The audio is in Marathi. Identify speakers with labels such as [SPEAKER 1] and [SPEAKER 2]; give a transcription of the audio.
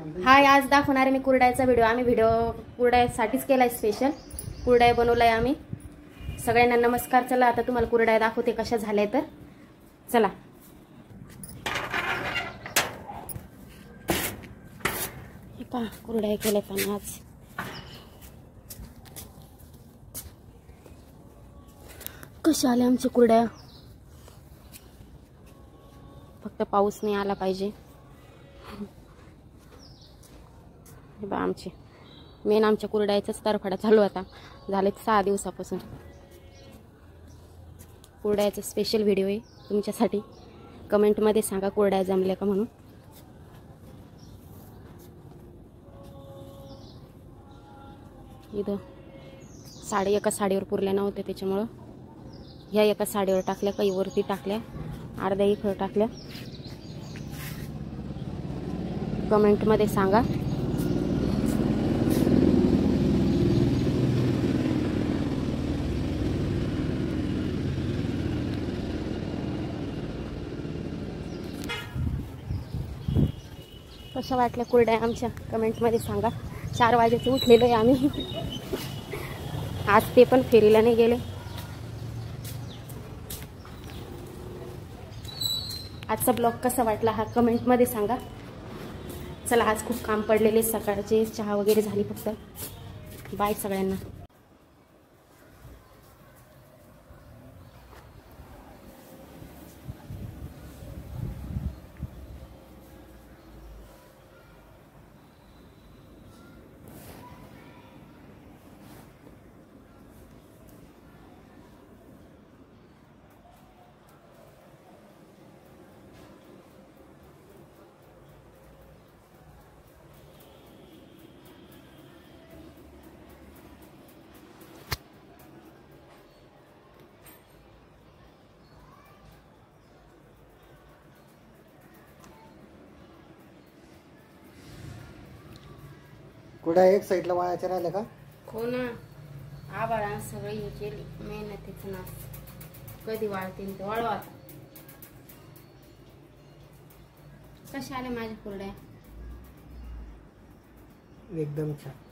[SPEAKER 1] हाय, आज दाखवणार आहे मी कुरड्याचा व्हिडिओ। आम्ही व्हिडिओ कुरड्यासाठीच केलाय, स्पेशल कुरड्या बनवलाय आम्ही। सगळ्यांना नमस्कार। चला आता तुम्हाला कुरड्या दाखवते कशा झाल्या तर चला। हे पहा कुरड्या केल्या पण आज कशा आल्या आमच्या कुरड्या। फक्त पाऊस नाही आला पाहिजे। हे बा आमचे मेन आमच्या कुरड्याचाच तरफडा चालू आता, झाले 6 दिवसापासून। कुरड्याचा स्पेशल व्हिडिओ आहे तुमच्यासाठी। कमेंट मध्ये सांगा कुरड्या जमल्या का म्हणून। इथं साडी एका साडीवर पुरल्या नव्हत्या, त्याच्यामुळं ह्या एका साडीवर टाकल्या, काही वरती टाकल्या, अर्ध्या इकडं टाकल्या। कमेंट मध्ये सांगा। कशा वाटल्या कुरड्या आमच्या, कमेंट मध्ये सांगा। 4 वाजेचे उठलेलो आहे आम्ही। आज ते पण फेरीला नाही गेले। आजचा ब्लॉग कसा वाटला हा कमेंट मध्ये सांगा। चला, आज खूप काम पडलेले, सकाळचे चहा वगैरे झाली फक्त। बाय सगळ्यांना।
[SPEAKER 2] कुठे एक साईडला वाळायच्या राहिल्या का?
[SPEAKER 1] हो ना, आबाळा सगळी हे केली, मेहनतीचं नाश। कधी वाळतील ते वाळवा आता। कशा आल्या माझ्या कुरड्या?
[SPEAKER 2] एकदम छान।